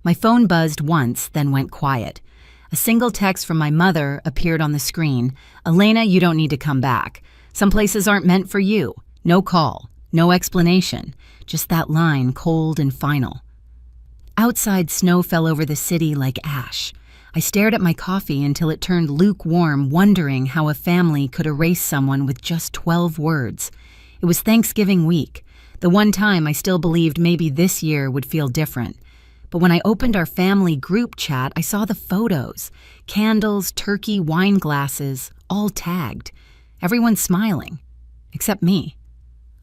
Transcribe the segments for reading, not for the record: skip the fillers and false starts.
My phone buzzed once, then went quiet. A single text from my mother appeared on the screen. "Elena, you don't need to come back. Some places aren't meant for you. No call, no explanation. Just that line, cold and final." Outside, snow fell over the city like ash. I stared at my coffee until it turned lukewarm, wondering how a family could erase someone with just 12 words. It was Thanksgiving week, the one time I still believed maybe this year would feel different. But when I opened our family group chat, I saw the photos. Candles, turkey, wine glasses, all tagged. Everyone smiling, except me.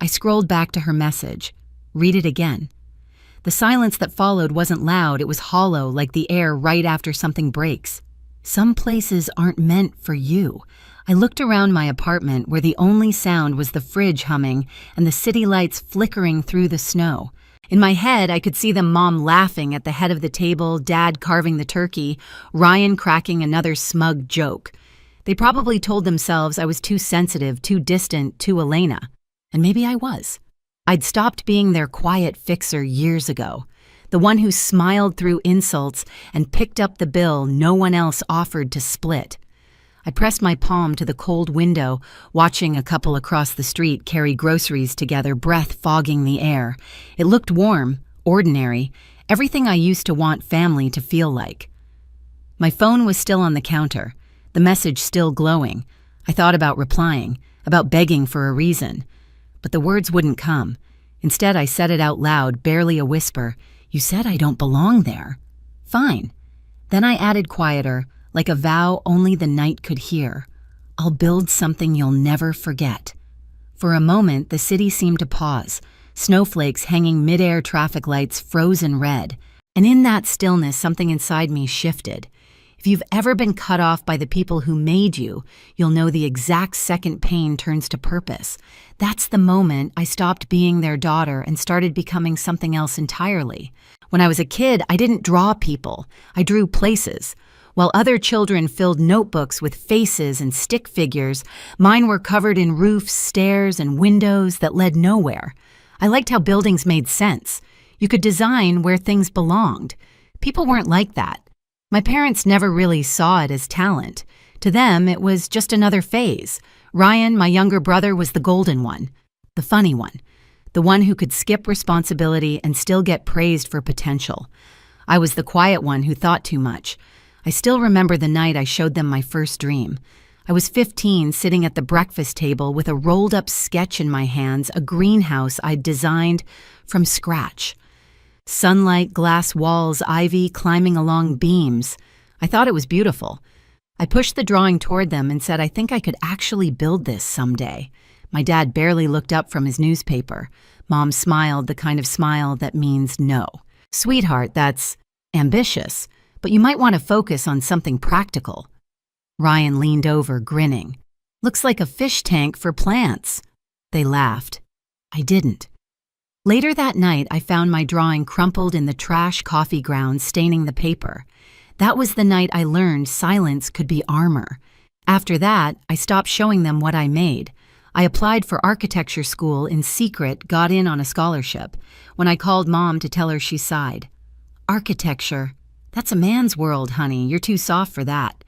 I scrolled back to her message. Read it again. The silence that followed wasn't loud, it was hollow, like the air right after something breaks. "Some places aren't meant for you." I looked around my apartment where the only sound was the fridge humming and the city lights flickering through the snow. In my head, I could see them, Mom laughing at the head of the table, Dad carving the turkey, Ryan cracking another smug joke. They probably told themselves I was too sensitive, too distant, too Elena. And maybe I was. I'd stopped being their quiet fixer years ago, the one who smiled through insults and picked up the bill no one else offered to split. I pressed my palm to the cold window, watching a couple across the street carry groceries together, breath fogging the air. It looked warm, ordinary, everything I used to want family to feel like. My phone was still on the counter, the message still glowing. I thought about replying, about begging for a reason. But the words wouldn't come. Instead, I said it out loud, barely a whisper. "You said I don't belong there." "Fine." Then I added quieter, like a vow only the night could hear. "I'll build something you'll never forget." For a moment, the city seemed to pause, snowflakes hanging mid-air, traffic lights frozen red. And in that stillness, something inside me shifted. If you've ever been cut off by the people who made you, you'll know the exact second pain turns to purpose. That's the moment I stopped being their daughter and started becoming something else entirely. When I was a kid, I didn't draw people. I drew places. While other children filled notebooks with faces and stick figures, mine were covered in roofs, stairs, and windows that led nowhere. I liked how buildings made sense. You could design where things belonged. People weren't like that. My parents never really saw it as talent. To them, it was just another phase. Ryan, my younger brother, was the golden one, the funny one, the one who could skip responsibility and still get praised for potential. I was the quiet one who thought too much. I still remember the night I showed them my first dream. I was 15, sitting at the breakfast table with a rolled-up sketch in my hands, a greenhouse I'd designed from scratch. Sunlight, glass walls, ivy climbing along beams. I thought it was beautiful. I pushed the drawing toward them and said I think I could actually build this someday. My dad barely looked up from his newspaper. Mom smiled, the kind of smile that means no. "Sweetheart, that's ambitious, but you might want to focus on something practical." Ryan leaned over, grinning. "Looks like a fish tank for plants." They laughed. I didn't. Later that night, I found my drawing crumpled in the trash coffee grounds, staining the paper. That was the night I learned silence could be armor. After that, I stopped showing them what I made. I applied for architecture school in secret, got in on a scholarship. When I called Mom to tell her, she sighed. "Architecture? That's a man's world, honey. You're too soft for that."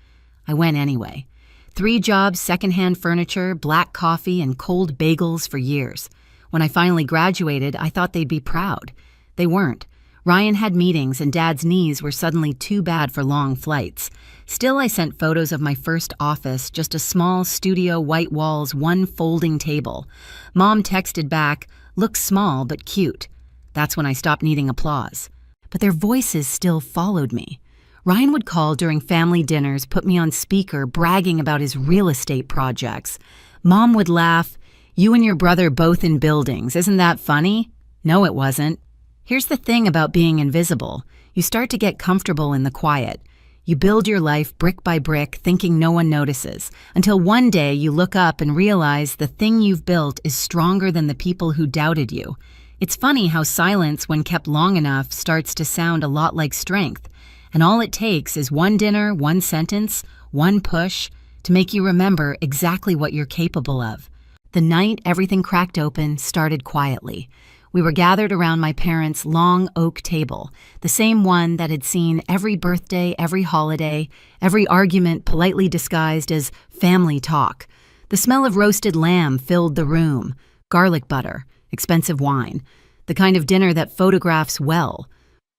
I went anyway. 3 jobs, secondhand furniture, black coffee, and cold bagels for years. When I finally graduated, I thought they'd be proud. They weren't. Ryan had meetings, and Dad's knees were suddenly too bad for long flights. Still, I sent photos of my first office, just a small studio, white walls, 1 folding table. Mom texted back, "Looks small but cute." That's when I stopped needing applause. But their voices still followed me. Ryan would call during family dinners, put me on speaker, bragging about his real estate projects. Mom would laugh, "You and your brother both in buildings. Isn't that funny?" No, it wasn't. Here's the thing about being invisible. You start to get comfortable in the quiet. You build your life brick by brick, thinking no one notices, until one day you look up and realize the thing you've built is stronger than the people who doubted you. It's funny how silence, when kept long enough, starts to sound a lot like strength. And all it takes is 1 dinner, 1 sentence, 1 push to make you remember exactly what you're capable of. The night everything cracked open started quietly. We were gathered around my parents' long oak table, the same one that had seen every birthday, every holiday, every argument politely disguised as family talk. The smell of roasted lamb filled the room, garlic butter, expensive wine, the kind of dinner that photographs well.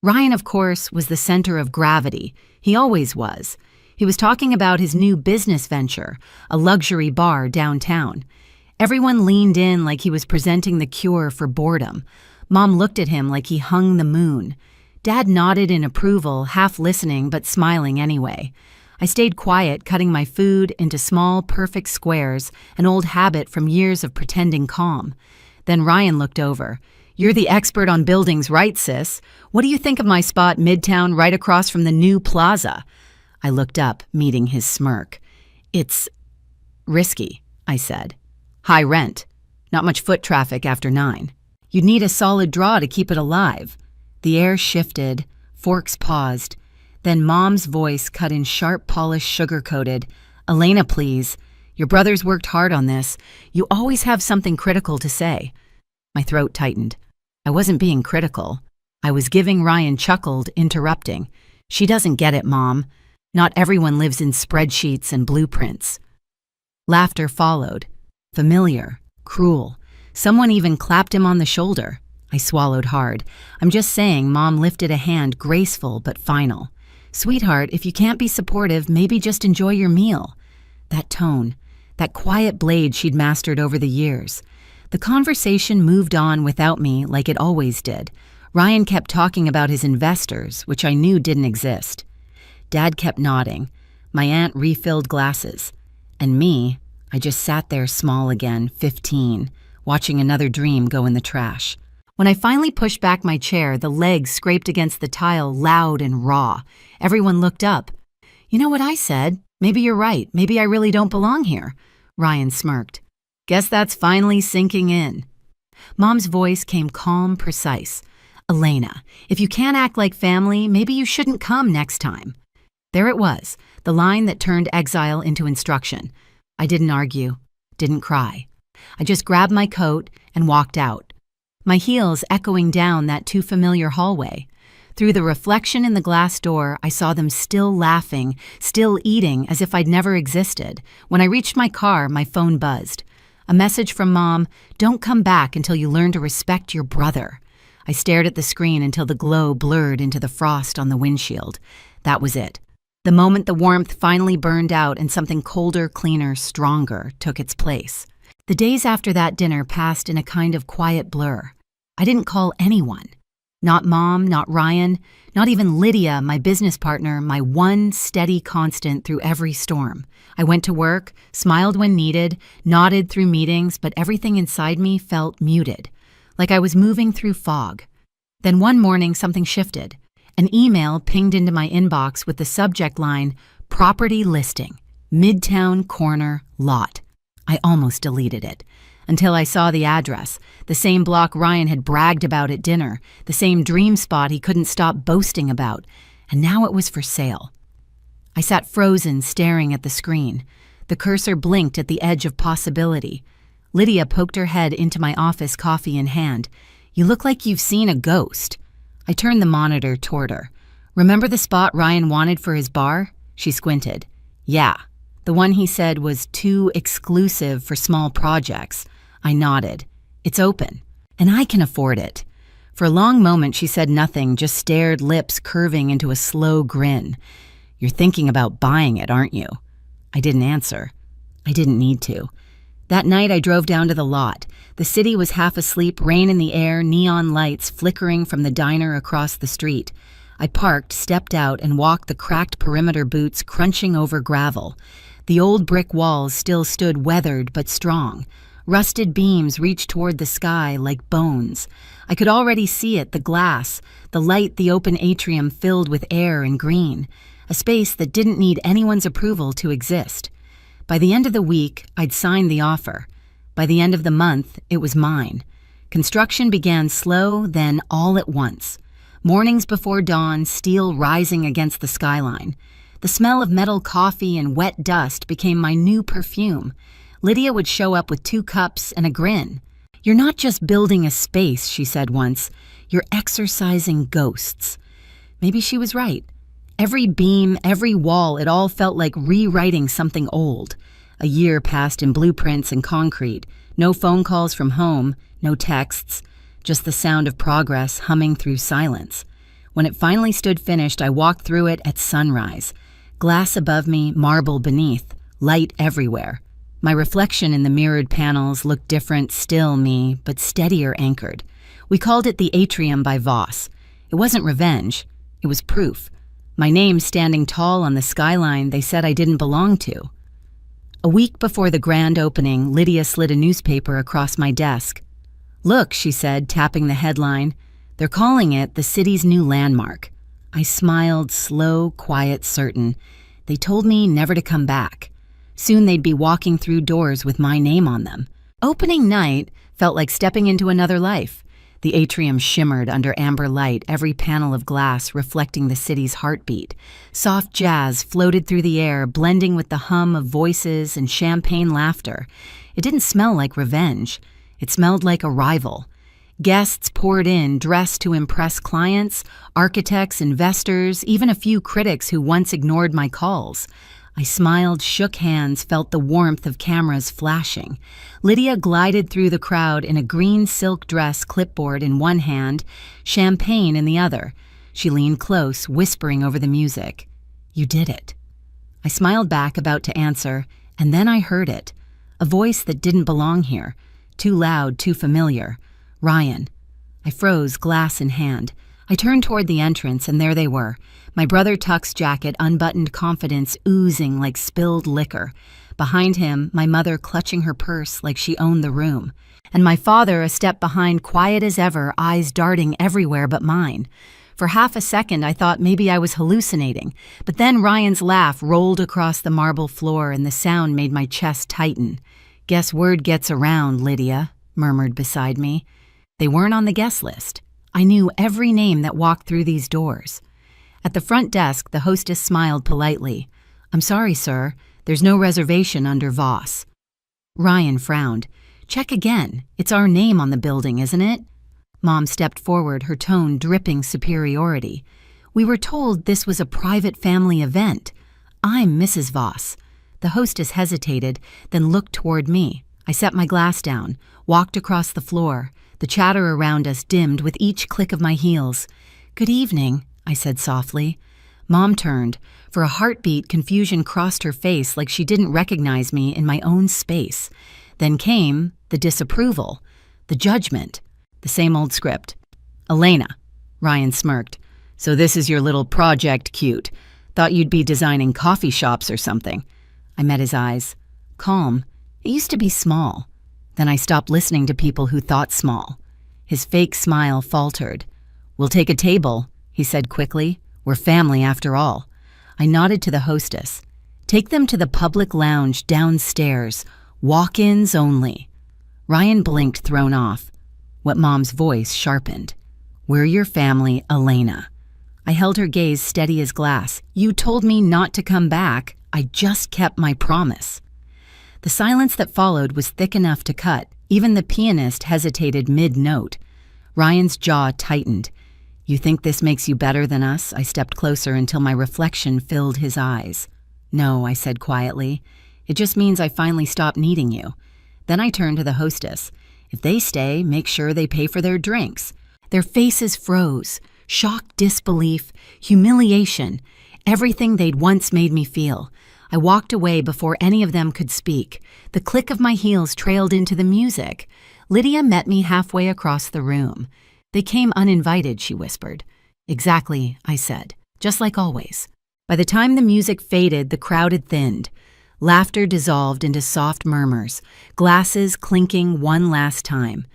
Ryan, of course, was the center of gravity. He always was. He was talking about his new business venture, a luxury bar downtown. Everyone leaned in like he was presenting the cure for boredom. Mom looked at him like he hung the moon. Dad nodded in approval, half listening but smiling anyway. I stayed quiet, cutting my food into small, perfect squares, an old habit from years of pretending calm. Then Ryan looked over. "You're the expert on buildings, right, sis? What do you think of my spot midtown right across from the new plaza?" I looked up, meeting his smirk. "It's risky," I said. "High rent. Not much foot traffic after 9. You'd need a solid draw to keep it alive." The air shifted, forks paused. Then Mom's voice cut in sharp, polished, sugar-coated. "Elena, please. Your brother's worked hard on this. You always have something critical to say." My throat tightened. I wasn't being critical. I was giving. Ryan chuckled, interrupting. "She doesn't get it, Mom. Not everyone lives in spreadsheets and blueprints." Laughter followed. Familiar, cruel. Someone even clapped him on the shoulder. I swallowed hard. "I'm just saying," Mom lifted a hand, graceful but final. "Sweetheart, if you can't be supportive, maybe just enjoy your meal." That tone, that quiet blade she'd mastered over the years. The conversation moved on without me like it always did. Ryan kept talking about his investors, which I knew didn't exist. Dad kept nodding. My aunt refilled glasses. And me, I just sat there small again, 15, watching another dream go in the trash. When I finally pushed back my chair, the legs scraped against the tile loud and raw. Everyone looked up. "You know what I said? Maybe you're right. Maybe I really don't belong here." Ryan smirked. "Guess that's finally sinking in." Mom's voice came calm, precise. "Elena, if you can't act like family, maybe you shouldn't come next time." There it was, the line that turned exile into instruction. I didn't argue, didn't cry. I just grabbed my coat and walked out, my heels echoing down that too familiar hallway. Through the reflection in the glass door, I saw them still laughing, still eating as if I'd never existed. When I reached my car, my phone buzzed. A message from Mom, "Don't come back until you learn to respect your brother." I stared at the screen until the glow blurred into the frost on the windshield. That was it. The moment the warmth finally burned out and something colder, cleaner, stronger took its place. The days after that dinner passed in a kind of quiet blur. I didn't call anyone. Not Mom, not Ryan, not even Lydia, my business partner, my one steady constant through every storm. I went to work, smiled when needed, nodded through meetings, but everything inside me felt muted, like I was moving through fog. Then one morning something shifted. An email pinged into my inbox with the subject line, "Property listing, Midtown Corner Lot." I almost deleted it, until I saw the address, the same block Ryan had bragged about at dinner, the same dream spot he couldn't stop boasting about, and now it was for sale. I sat frozen, staring at the screen. The cursor blinked at the edge of possibility. Lydia poked her head into my office, coffee in hand. "You look like you've seen a ghost." I turned the monitor toward her. "Remember the spot Ryan wanted for his bar?" She squinted. "Yeah, the one he said was too exclusive for small projects." I nodded. "It's open, and I can afford it." For a long moment she said nothing, just stared, lips curving into a slow grin. "You're thinking about buying it, aren't you?" I didn't answer. I didn't need to. That night I drove down to the lot. The city was half asleep, rain in the air, neon lights flickering from the diner across the street. I parked, stepped out, and walked the cracked perimeter boots crunching over gravel. The old brick walls still stood weathered but strong. Rusted beams reached toward the sky like bones. I could already see it, the glass, the light, the open atrium filled with air and green, a space that didn't need anyone's approval to exist. By the end of the week, I'd signed the offer. By the end of the month, it was mine. Construction began slow, then all at once. Mornings before dawn, steel rising against the skyline. The smell of metal coffee and wet dust became my new perfume. Lydia would show up with 2 cups and a grin. "You're not just building a space," she said once. "You're exorcising ghosts." Maybe she was right. Every beam, every wall, it all felt like rewriting something old. A year passed in blueprints and concrete. No phone calls from home, no texts, just the sound of progress humming through silence. When it finally stood finished, I walked through it at sunrise. Glass above me, marble beneath, light everywhere. My reflection in the mirrored panels looked different, still me, but steadier anchored. We called it the Atrium by Voss. It wasn't revenge, it was proof. My name standing tall on the skyline they said I didn't belong to. A week before the grand opening, Lydia slid a newspaper across my desk. "Look," she said, tapping the headline. "They're calling it the city's new landmark." I smiled, slow, quiet, certain. They told me never to come back. Soon they'd be walking through doors with my name on them. Opening night felt like stepping into another life. The atrium shimmered under amber light, every panel of glass reflecting the city's heartbeat. Soft jazz floated through the air, blending with the hum of voices and champagne laughter. It didn't smell like revenge. It smelled like arrival. Guests poured in, dressed to impress clients, architects, investors, even a few critics who once ignored my calls. I smiled, shook hands, felt the warmth of cameras flashing. Lydia glided through the crowd in a green silk dress, clipboard in one hand, champagne in the other. She leaned close, whispering over the music. "You did it." I smiled back, about to answer, and then I heard it. A voice that didn't belong here. Too loud, too familiar. "Ryan." I froze, glass in hand. I turned toward the entrance, and there they were. My brother Tuck's jacket, unbuttoned, confidence oozing like spilled liquor. Behind him, my mother clutching her purse like she owned the room. And my father a step behind, quiet as ever, eyes darting everywhere but mine. For half a second, I thought maybe I was hallucinating. But then Ryan's laugh rolled across the marble floor, and the sound made my chest tighten. "Guess word gets around, Lydia," murmured beside me. They weren't on the guest list. I knew every name that walked through these doors. At the front desk, the hostess smiled politely. "I'm sorry, sir. There's no reservation under Voss." Ryan frowned. "Check again. It's our name on the building, isn't it?" Mom stepped forward, her tone dripping superiority. "We were told this was a private family event. I'm Mrs. Voss." The hostess hesitated, then looked toward me. I set my glass down, walked across the floor. The chatter around us dimmed with each click of my heels. "Good evening," I said softly. Mom turned. For a heartbeat, confusion crossed her face like she didn't recognize me in my own space. Then came the disapproval, the judgment, the same old script. "Elena," Ryan smirked. "So this is your little project, cute. Thought you'd be designing coffee shops or something." I met his eyes. Calm. It used to be small. Then I stopped listening to people who thought small. His fake smile faltered. "We'll take a table," he said quickly. "We're family after all." I nodded to the hostess. "Take them to the public lounge downstairs. Walk-ins only." Ryan blinked, thrown off. What Mom's voice sharpened. "We're your family, Elena." I held her gaze steady as glass. "You told me not to come back. I just kept my promise." The silence that followed was thick enough to cut. Even the pianist hesitated mid-note. Ryan's jaw tightened. "You think this makes you better than us?" I stepped closer until my reflection filled his eyes. "No," I said quietly. "It just means I finally stopped needing you." Then I turned to the hostess. "If they stay, make sure they pay for their drinks." Their faces froze. Shock, disbelief, humiliation. Everything they'd once made me feel. I walked away before any of them could speak. The click of my heels trailed into the music. Lydia met me halfway across the room. "They came uninvited," she whispered. "Exactly," I said, just like always. By the time the music faded, the crowd had thinned. Laughter dissolved into soft murmurs, glasses clinking one last time.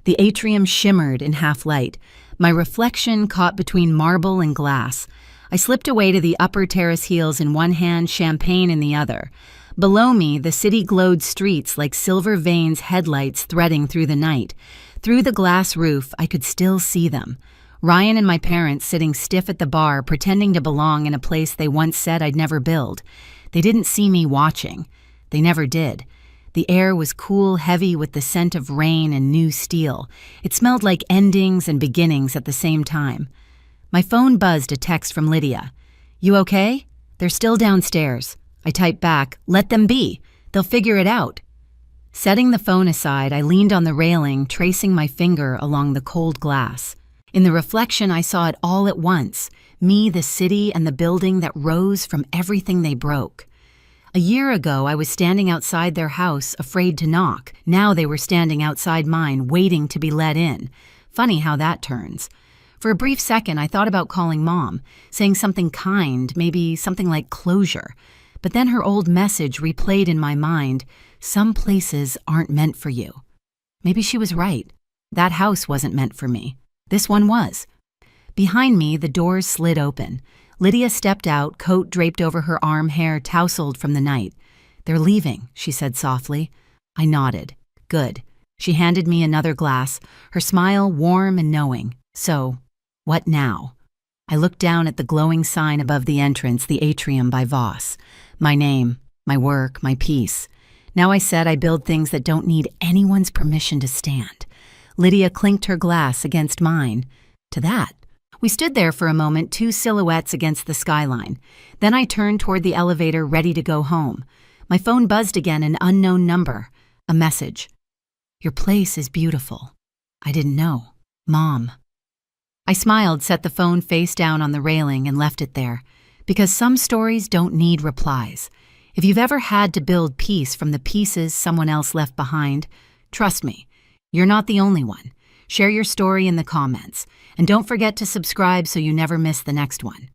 The atrium shimmered in half-light. My reflection caught between marble and glass. I slipped away to the upper terrace, heels in one hand, champagne in the other. Below me, the city glowed streets like silver veins, headlights threading through the night. Through the glass roof, I could still see them. Ryan and my parents sitting stiff at the bar, pretending to belong in a place they once said I'd never build. They didn't see me watching. They never did. The air was cool, heavy with the scent of rain and new steel. It smelled like endings and beginnings at the same time. My phone buzzed a text from Lydia. "You okay? They're still downstairs." I typed back, "Let them be. They'll figure it out." Setting the phone aside, I leaned on the railing, tracing my finger along the cold glass. In the reflection, I saw it all at once, me, the city, and the building that rose from everything they broke. A year ago, I was standing outside their house, afraid to knock. Now they were standing outside mine, waiting to be let in. Funny how that turns. For a brief second, I thought about calling Mom, saying something kind, maybe something like closure. But then her old message replayed in my mind, "Some places aren't meant for you." Maybe she was right. That house wasn't meant for me. This one was. Behind me, the doors slid open. Lydia stepped out, coat draped over her arm, hair tousled from the night. "They're leaving," she said softly. I nodded. Good. She handed me another glass, her smile warm and knowing. So, what now? I looked down at the glowing sign above the entrance, the Atrium by Voss. My name, my work, my peace. Now I said I build things that don't need anyone's permission to stand. Lydia clinked her glass against mine. To that. We stood there for a moment, two silhouettes against the skyline. Then I turned toward the elevator, ready to go home. My phone buzzed again, an unknown number. A message. "Your place is beautiful." I didn't know. Mom. I smiled, set the phone face down on the railing, and left it there. Because some stories don't need replies. If you've ever had to build peace from the pieces someone else left behind, trust me, you're not the only one. Share your story in the comments. And don't forget to subscribe so you never miss the next one.